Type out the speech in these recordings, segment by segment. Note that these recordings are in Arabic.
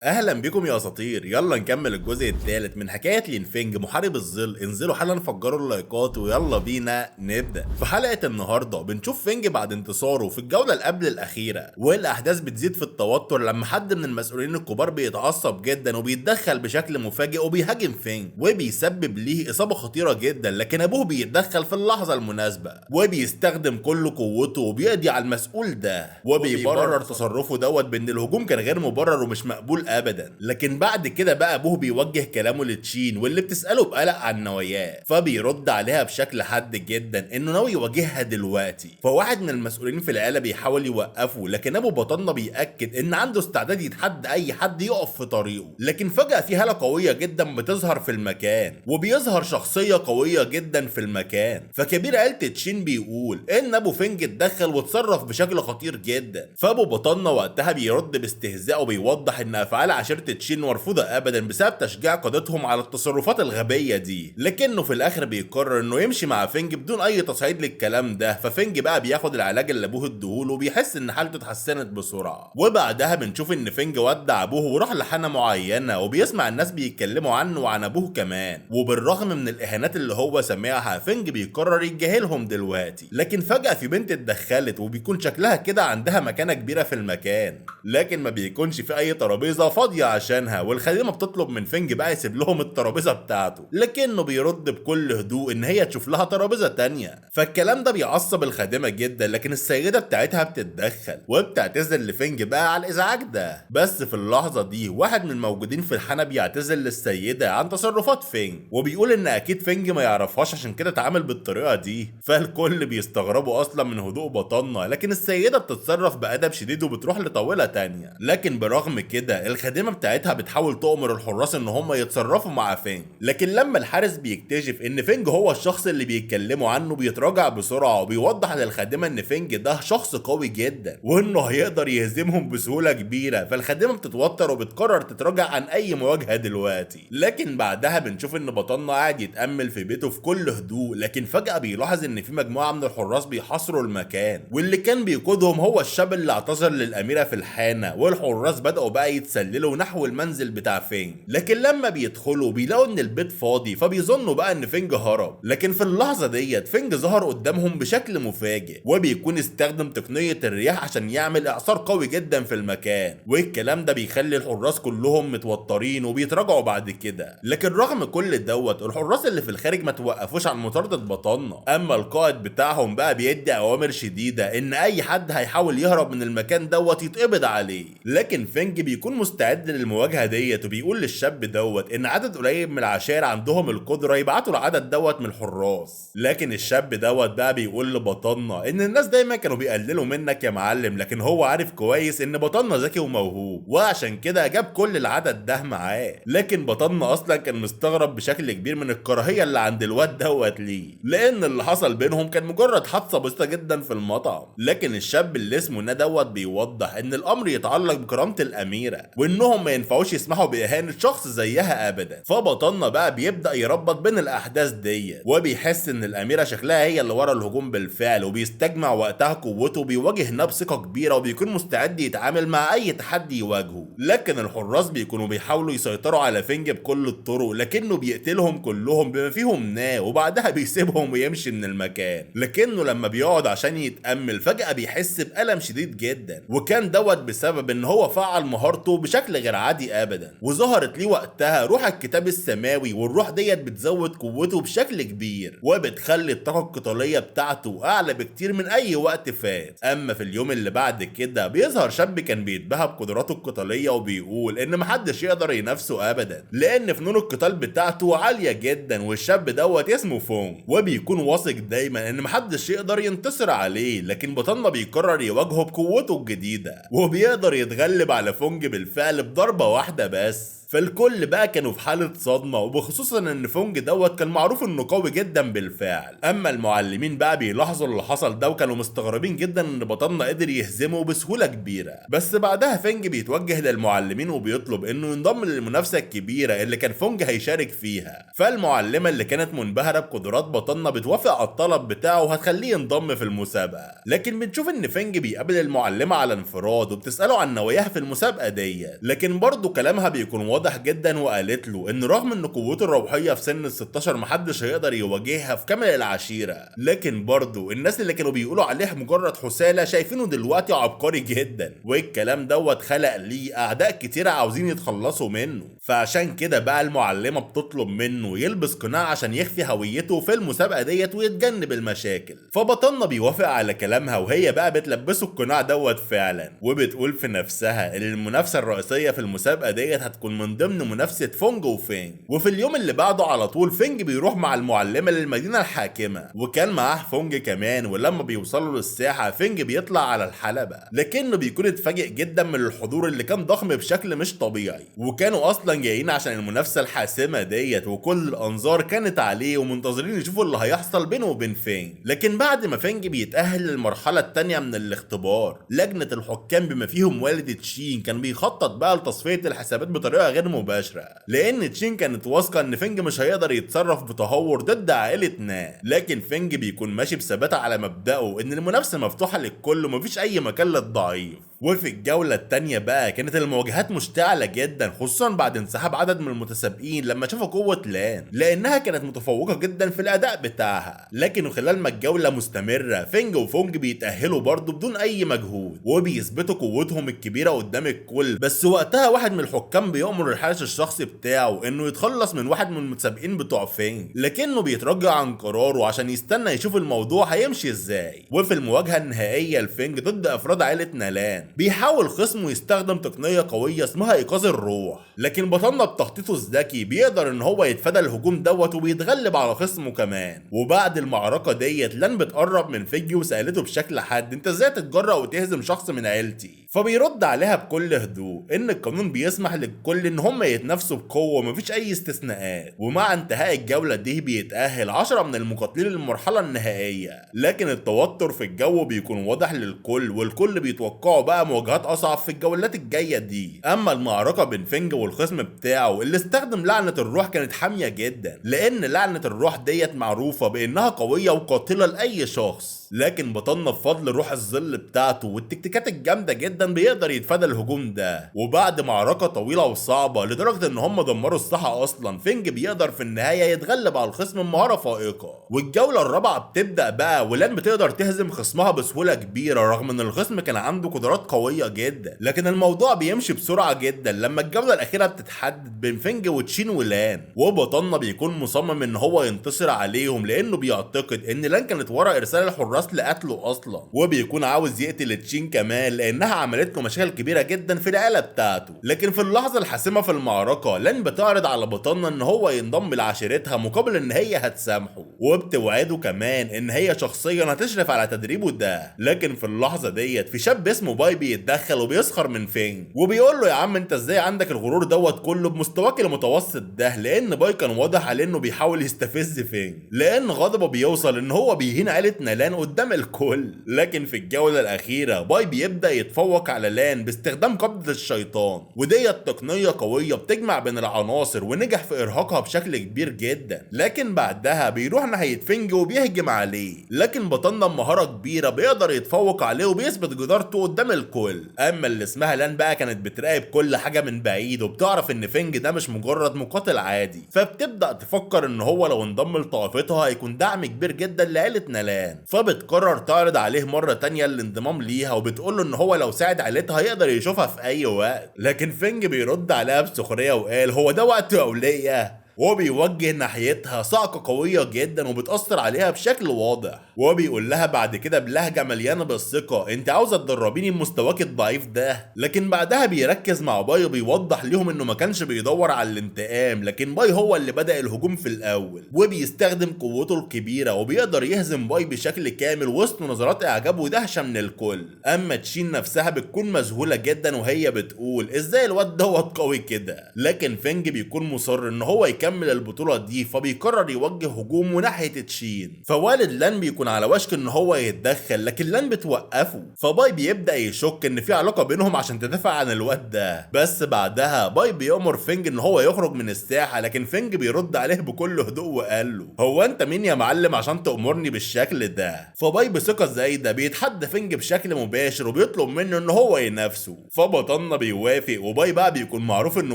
اهلا بكم يا اساطير، يلا نكمل الجزء الثالث من حكايه لينفينج محارب الظل. انزلوا حالا فجروا اللايكات ويلا بينا نبدا. في حلقه النهارده بنشوف فينج بعد انتصاره في الجوله اللي قبل الاخيره، والاحداث بتزيد في التوتر لما حد من المسؤولين الكبار بيتعصب جدا وبيتدخل بشكل مفاجئ وبيهاجم فينج وبيسبب ليه اصابه خطيره جدا، لكن ابوه بيتدخل في اللحظه المناسبه وبيستخدم كل قوته وبيقضي على المسؤول ده، وبيبرر تصرفه بان الهجوم كان غير مبرر ومش مقبول ابدا. لكن بعد كده بقى ابوه بيوجه كلامه لتشين واللي بتساله بقلق عن نواياه، فبيرد عليها بشكل حاد جدا انه ناوي يواجهها دلوقتي. فواحد من المسؤولين في العيله بيحاول يوقفه، لكن ابو بطلنا بياكد ان عنده استعداد يتحدى اي حد يقف في طريقه. لكن فجاه في هاله قويه جدا بتظهر في المكان، وبيظهر شخصيه قويه جدا في المكان. فكبير عيله تشين بيقول ان ابو فينج اتدخل وتصرف بشكل خطير جدا. فابو بطلنا وقتها بيرد باستهزاء وبيوضح ان افعال عشيرة تشين مرفوضة ابدا بسبب تشجيع قادتهم على التصرفات الغبية دي، لكنه في الاخر بيقرر انه يمشي مع فينج بدون اي تصعيد للكلام ده. ففينج بقى بياخد العلاج اللي ابوه اديهوله وبيحس ان حالته اتحسنت بسرعة. وبعدها بنشوف ان فينج ودع ابوه وراح لحانة معينة، وبيسمع الناس بيتكلموا عنه وعن ابوه كمان. وبالرغم من الاهانات اللي هو سمعها، فينج بيقرر يتجاهلهم دلوقتي. لكن فجأة في بنت اتدخلت وبيكون شكلها كده عندها مكانة كبيرة في المكان، لكن ما بيكونش في اي ترابيزة فاضية عشانها. والخادمة بتطلب من فينج بقى يسيب لهم الترابيزة بتاعته، لكنه بيرد بكل هدوء ان هي تشوف لها ترابيزة تانية. فالكلام ده بيعصب الخادمة جدا، لكن السيدة بتاعتها بتتدخل وبتعتذر لفينج بقى على الازعاج ده. بس في اللحظة دي واحد من الموجودين في الحانة بيعتذر للسيدة عن تصرفات فينج، وبيقول ان اكيد فينج ما يعرفهاش عشان كده اتعامل بالطريقة دي. فالكل بيستغربوا اصلا من هدوء بطنة، لكن السيدة بتتصرف بأدب شديد وبتروح لطاولة تانية. لكن برغم كده الخادمة بتاعتها بتحاول تؤمر الحراس ان هم يتصرفوا مع فينج، لكن لما الحارس بيكتشف ان فينج هو الشخص اللي بيتكلموا عنه بيتراجع بسرعة، وبيوضح للخادمة ان فينج ده شخص قوي جدا وانه هيقدر يهزمهم بسهولة كبيرة. فالخادمة بتتوتر وبتقرر تتراجع عن اي مواجهة دلوقتي. لكن بعدها بنشوف ان بطلنا قاعد يتأمل في بيته في كل هدوء، لكن فجأة بيلاحظ ان في مجموعة من الحراس بيحاصروا المكان، واللي كان بيقودهم هو الشاب اللي اعتذر للأميرة في الحانة. والحراس بدأوا بقى يتسللوا نحو المنزل بتاع فينج، لكن لما بيدخلوا بيلاقوا ان البيت فاضي، فبيظنوا بقى ان فينج هرب. لكن في اللحظه ديت فينج ظهر قدامهم بشكل مفاجئ، وبيكون استخدم تقنيه الرياح عشان يعمل اعصار قوي جدا في المكان. والكلام ده بيخلي الحراس كلهم متوترين وبيتراجعوا بعد كده. لكن رغم كل دوت الحراس اللي في الخارج ما توقفوش عن مطارده بطلنا. اما القائد بتاعهم بقى بيدي اوامر شديده ان اي حد هيحاول يهرب من المكان دوت يتقبض عليه. لكن فينج بيكون مستعد للمواجهه ديت، وبيقول للشاب دوت ان عدد قليل من العشائر عندهم القدره يبعتوا العدد دوت من الحراس. لكن الشاب دوت بقى بيقول لبطلنا ان الناس دايما كانوا بيقللوا منك يا معلم، لكن هو عارف كويس ان بطلنا ذكي وموهوب وعشان كده جاب كل العدد ده معاه. لكن بطلنا اصلا كان مستغرب بشكل كبير من الكراهيه اللي عند الواد دوت ليه، لان اللي حصل بينهم كان مجرد حادثه بسيطه جدا في المطعم. لكن الشاب اللي اسمه نا دوت بيوضح ان الامر يتعلق بكرامه الاميره، وانهم ما ينفعوش يسمحوا باهانه شخص زيها ابدا. فبطلنا بقى بيبدا يربط بين الاحداث دي، وبيحس ان الاميره شكلها هي اللي ورا الهجوم بالفعل، وبيستجمع وقتها قوته وبيواجه ناب ثقه كبيره، وبيكون مستعد يتعامل مع اي تحدي يواجهه. لكن الحراس بيكونوا بيحاولوا يسيطروا على فينج بكل الطرق، لكنه بيقتلهم كلهم بما فيهم نا، وبعدها بيسيبهم ويمشي من المكان. لكنه لما بيقعد عشان يتامل فجاه بيحس بالم شديد جدا، وكان دوت بسبب ان هو فعل مهارته بشكل غير عادي ابدا. وظهرت ليه وقتها روح الكتاب السماوي، والروح ديت بتزود قوته بشكل كبير وبتخلي الطاقه القتاليه بتاعته اعلى بكتير من اي وقت فات. اما في اليوم اللي بعد كده بيظهر شاب كان بيتباهى بقدراته القتاليه، وبيقول ان محدش يقدر ينافسه ابدا لان فنون القتال بتاعته عاليه جدا. والشاب دوت اسمه فونج، وبيكون واثق دايما ان محدش يقدر ينتصر عليه. لكن بطلنا بيقرر يواجهه بقوته الجديده، وبيقدر يتغلب على فونج بالفعل بضربه واحده بس. فالكل بقى كانوا في حالة صدمة، وبخصوصا ان فونج دوت كان معروف انه قوي جدا بالفعل. اما المعلمين بقى بيلاحظوا اللي حصل ده، وكانوا مستغربين جدا ان بطلنا قدر يهزمه بسهولة كبيرة. بس بعدها فينج بيتوجه للمعلمين وبيطلب انه ينضم للمنافسة الكبيرة اللي كان فونج هيشارك فيها. فالمعلمة اللي كانت منبهرة بقدرات بطلنا بتوافق على الطلب بتاعه وهتخليه ينضم في المسابقة. لكن بنشوف ان فينج بيقابل المعلمة على انفراد وبتسأله عن نواياها في المسابقة دي، لكن برضه كلامها بيكون واضح جدا وقالت له ان رغم ان قوته الروحيه في سن ال16 محدش هيقدر يواجهها في كامل العشيره، لكن برضه الناس اللي كانوا بيقولوا عليه مجرد حساله شايفينه دلوقتي عبقري جدا، والكلام دوت خلق ليه اعداء كتيره عاوزين يتخلصوا منه. فعشان كده بقى المعلمه بتطلب منه يلبس قناع عشان يخفي هويته في المسابقه ديت ويتجنب المشاكل. فبطلنا بيوافق على كلامها وهي بقى بتلبسه القناع دوت فعلا، وبتقول في نفسها ان المنافسه الرئيسيه في المسابقه ديت هتكون من ضمن منافسه فونج وفينج. وفي اليوم اللي بعده على طول فينج بيروح مع المعلمه للمدينه الحاكمه، وكان معاه فونج كمان. ولما بيوصلوا للساحه فينج بيطلع على الحلبه، لكنه بيكون اتفاجئ جدا من الحضور اللي كان ضخم بشكل مش طبيعي، وكانوا اصلا جايين عشان المنافسه الحاسمه ديت، وكل الانظار كانت عليه ومنتظرين يشوفوا اللي هيحصل بينه وبين فينج. لكن بعد ما فينج بيتاهل للمرحله الثانيه من الاختبار، لجنه الحكام بما فيهم والد تشين كان بيخطط بقى لتصفيه الحسابات بطريقه غير مباشره، لان تشين كانت واثقه ان فينج مش هيقدر يتصرف بتهور ضد عائله نا. لكن فينج بيكون ماشي بثبات على مبدأه ان المنافسه مفتوحه للكل ومفيش اي مكان للضعيف. وفي الجولة التانية بقى كانت المواجهات مشتعلة جدا، خصوصا بعد انسحاب عدد من المتسابقين لما شافوا قوة لان، لانها كانت متفوقة جدا في الاداء بتاعها. لكن خلال ما الجولة مستمرة فينج وفونج بيتأهلوا برضه بدون اي مجهود، وبيثبتوا قوتهم الكبيرة قدام الكل. بس وقتها واحد من الحكام بيأمر الحارس الشخصي بتاعه انه يتخلص من واحد من المتسابقين بتوع فينج، لكنه بيتراجع عن قراره عشان يستنى يشوف الموضوع هيمشي ازاي. وفي المواجهة النهائية لفينج ضد افراد عائلة نالان بيحاول خصمه يستخدم تقنية قوية اسمها ايقاظ الروح، لكن بطلنا بتخطيطه الذكي بيقدر ان هو يتفادى الهجوم دوت وبيتغلب على خصمه كمان. وبعد المعركة ديت لان بتقرب من فيجي وسألته بشكل حاد انت ازاي تتجرأ وتهزم شخص من عيلتي، فبيرد عليها بكل هدوء ان القانون بيسمح للكل ان هم يتنافسوا بقوة ومفيش اي استثناءات. ومع انتهاء الجولة دي بيتأهل 10 من المقاتلين للمرحلة النهائية، لكن التوتر في الجو بيكون واضح للكل، والكل بيتوقعوا بقى مواجهات اصعب في الجولات الجايه دي. اما المعركه بين فينج والخصم بتاعه اللي استخدم لعنه الروح كانت حاميه جدا، لان لعنه الروح ديت معروفه بانها قويه وقاتله لاي شخص، لكن بطلنا بفضل روح الظل بتاعته والتكتيكات الجامده جدا بيقدر يتفادى الهجوم ده. وبعد معركه طويله وصعبه لدرجه ان هم دمروا الساحه اصلا، فينج بيقدر في النهايه يتغلب على الخصم بمهاره فائقه. والجوله الرابعه بتبدا بقى ولان بتقدر تهزم خصمها بسهوله كبيره رغم ان الخصم كان عنده قدرات قويه جدا. لكن الموضوع بيمشي بسرعه جدا لما الجوله الاخيره بتتحدد بين فينج وتشين ولان، وبطلنا بيكون مصمم ان هو ينتصر عليهم لانه بيعتقد ان لان كانت ورا ارسال الحراس لقتله اصلا، وبيكون عاوز يقتل تشين كمان لانها عملت له مشاكل كبيره جدا في العيله بتاعته. لكن في اللحظه الحاسمه في المعركه لان بتعرض على بطلنا ان هو ينضم لعشيرتها مقابل ان هي هتسامحه، وبتوعده كمان ان هي شخصيا هتشرف على تدريبه ده. لكن في اللحظه ديت في شاب اسمه باي بيتدخل وبيسخر من فينج وبيقول له يا عم انت ازاي عندك الغرور دوت كله بمستواك المتوسط ده، لان باي كان واضح عليه انه بيحاول يستفز فينج لان غضبه بيوصل ان هو بيهين عيله نالان قدام الكل. لكن في الجوله الاخيره باي بيبدا يتفوق على لان باستخدام قبضه الشيطان، وديت تقنيه قويه بتجمع بين العناصر ونجح في ارهاقها بشكل كبير جدا. لكن بعدها بيروح ناحيه فينج وبيهجم عليه، لكن بطلنا بمهاره كبيره بيقدر يتفوق عليه وبيثبت جدارته قدام الكل. اما اللي اسمها لان بقى كانت بتراقب كل حاجه من بعيد وبتعرف ان فينج ده مش مجرد مقاتل عادي، فبتبدا تفكر ان هو لو انضم لطائفتها هيكون دعم كبير جدا لعيله نالان، فبتقرر تعرض عليه مره تانية الانضمام ليها وبتقوله ان هو لو ساعد عيلتها هيقدر يشوفها في اي وقت. لكن فينج بيرد عليها بسخريه وقال هو ده وقت اوليه، وبيوجه ناحيتها صعقة قوية جدا وبتأثر عليها بشكل واضح، وبيقول لها بعد كده بلهجة مليانة بالثقة انت عاوزة تدربيني بمستواك الضعيف ده. لكن بعدها بيركز مع باي وبيوضح لهم انه ما كانش بيدور على الانتقام، لكن باي هو اللي بدأ الهجوم في الاول، وبيستخدم قوته الكبيرة وبيقدر يهزم باي بشكل كامل وسط نظرات اعجاب ودهشة من الكل. اما تشين نفسها بتكون مذهولة جدا وهي بتقول ازاي الواد دوت قوي كده، لكن فينج بيكون مصر ان هو يكمل يكمل البطولة دي، فبيقرر يوجه هجومه ناحية تشين. فوالد لان بيكون على وشك ان هو يتدخل، لكن لان بتوقفه. فباي بيبدأ يشك ان في علاقة بينهم عشان تدافع عن الواد ده. بس بعدها باي بيأمر فينج ان هو يخرج من الساحة، لكن فينج بيرد عليه بكل هدوء وقال له هو انت مين يا معلم عشان تأمرني بالشكل ده؟ فباي بثقة زايدة بيتحدى فينج بشكل مباشر وبيطلب منه ان هو ينافسه. فبطلنا بيوافق، وباي بقى بيكون معروف انه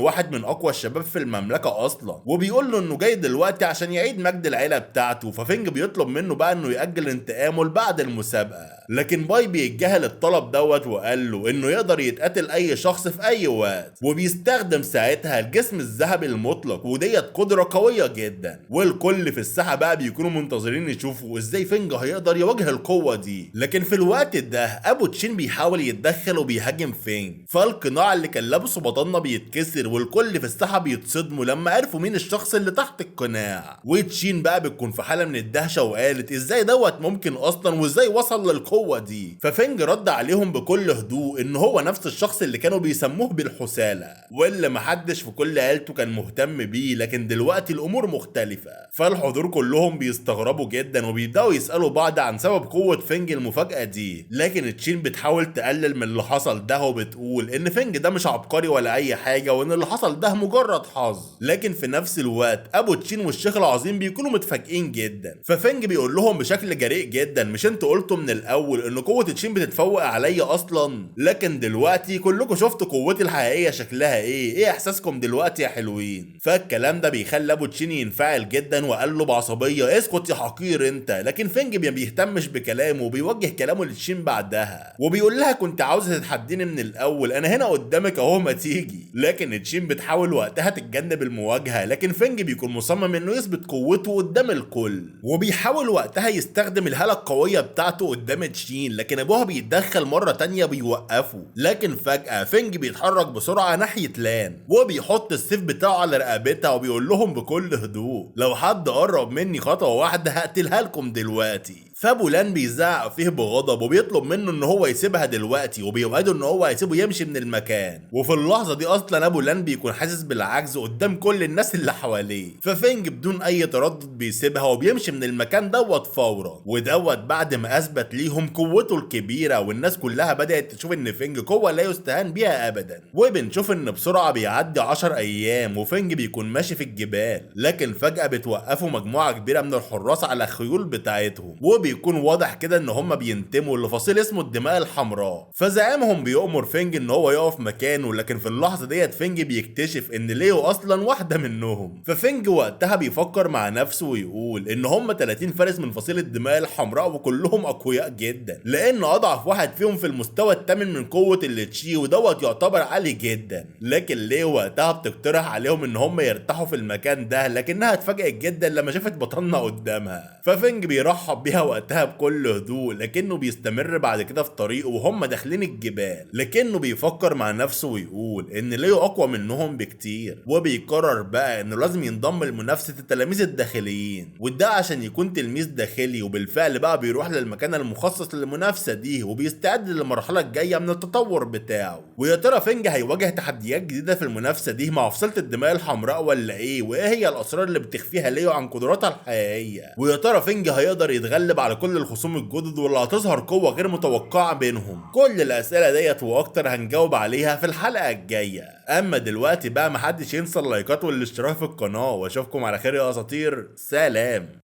واحد من اقوى الشباب في المملكة اصلا، وبيقول له انه جاي دلوقتي عشان يعيد مجد العيلة بتاعته. ففينج بيطلب منه بقى انه يأجل انتقامه لبعد المسابقة، لكن باي بيتجاهل الطلب دوت وقال له انه يقدر يتقتل اي شخص في اي وقت، وبيستخدم ساعتها الجسم الذهبي المطلق، وديت قدرة قوية جدا. والكل في الساحة بقى بيكونوا منتظرين يشوفوا ازاي فينج هيقدر يواجه القوة دي. لكن في الوقت ده ابو تشين بيحاول يتدخل وبيهاجم فينج، فالقناع اللي كان لابسه بطلنا بيتكسر، والكل في الساحة بيتصدموا لما عرفوا مين الشخص اللي تحت القناع. وتشين بقى بتكون في حالة من الدهشة وقالت ازاي دوت ممكن اصلا، وازاي وصل للقوة دي. ففينج رد عليهم بكل هدوء ان هو نفس الشخص اللي كانوا بيسموه بالحسالة، واللي محدش في كل عيلته كان مهتم بيه، لكن دلوقتي الامور مختلفة. فالحضور كلهم بيستغربوا جدا وبيبداوا يسالوا بعض عن سبب قوة فينج المفاجأة دي. لكن تشين بتحاول تقلل من اللي حصل ده، وبتقول ان فينج ده مش عبقري ولا اي حاجة، وان اللي حصل ده مجرد حظ. لكن في نفس الوقت ابو تشين والشيخ العظيم بيكونوا متفاجئين جدا. ففينج بيقول لهم بشكل جريء جدا مش انتوا قلتوا من الاول ان قوة تشين بتتفوق عليا اصلا؟ لكن دلوقتي كلكم شفتوا قوتي الحقيقية شكلها ايه احساسكم دلوقتي يا حلوين؟ فالكلام ده بيخلي ابو تشين ينفعل جدا وقال له بعصبية اسكت يا حقير انت. لكن فينج ما بيهتمش بكلامه وبيوجه كلامه لتشين بعدها، وبيقول لها كنت عاوزة تتحديني من الاول، انا هنا قدامك اهو ما تيجي. لكن تشين بتحاول وقتها تتجنب المواجهة، لكن فينج بيكون مصمم انه يثبت قوته قدام الكل، وبيحاول وقتها يستخدم الهالة القوية بتاعته قدام تشين، لكن ابوها بيتدخل مرة تانية بيوقفه. لكن فجأة فينج بيتحرك بسرعة ناحية لان، وبيحط السيف بتاعه على رقبتها وبيقول لهم بكل هدوء لو حد قرب مني خطوة واحدة هقتلها لكم دلوقتي. فابو لان بيزعق فيه بغضب وبيطلب منه ان هو يسيبها دلوقتي، وبيوعده ان هو هيسيبه يمشي من المكان. وفي اللحظه دي اصلا ابو لان بيكون حاسس بالعجز قدام كل الناس اللي حواليه، ففينج بدون اي تردد بيسيبها وبيمشي من المكان دوت فورا. ودوت بعد ما اثبت ليهم قوته الكبيره، والناس كلها بدات تشوف ان فينج قوه لا يستهان بيها ابدا. وبنشوف ان بسرعه بيعدي 10 ايام وفينج بيكون ماشي في الجبال، لكن فجاه بتوقفوا مجموعه كبيره من الحراس على الخيول بتاعتهم، بيكون واضح كده ان هم بينتموا لفصيل اسمه الدماء الحمراء. فزعيمهم بيأمر فينج ان هو يقف مكانه، لكن في اللحظه ديت فينج بيكتشف ان ليو اصلا واحده منهم. ففينج وقتها بيفكر مع نفسه ويقول ان هم 30 فارس من فصيل الدماء الحمراء وكلهم اقوياء جدا، لان اضعف واحد فيهم في المستوى الثامن من قوه الليتشي، ودوت يعتبر عالي جدا. لكن ليو وقتها بتقترح عليهم ان هم يرتاحوا في المكان ده، لكنها اتفاجئت جدا لما شافت بطلنا قدامها. ففينج بيرحب بيها وقتها بكل هدوء، لكنه بيستمر بعد كده في طريقه وهم داخلين الجبال. لكنه بيفكر مع نفسه ويقول ان ليو اقوى منهم بكتير، وبيقرر بقى انه لازم ينضم لمنافسه التلاميذ الداخليين، وده عشان يكون تلميذ داخلي. وبالفعل بقى بيروح للمكان المخصص للمنافسه دي، وبيستعد للمرحله الجايه من التطور بتاعه. ويا ترى فينج هيواجه تحديات جديده في المنافسه دي مع فصيله الدماء الحمراء ولا ايه؟ وايه هي الاسرار اللي بتخفيها ليو عن قدراتها الحقيقيه؟ ويا ترى فينج هيقدر يتغلب على كل الخصوم الجدد ولا هتظهر قوة غير متوقعة بينهم؟ كل الأسئلة ديت وأكتر هنجاوب عليها في الحلقة الجاية. أما دلوقتي بقى محدش ينسى اللايكات والاشتراك في القناة، وأشوفكم على خير يا أساطير. سلام.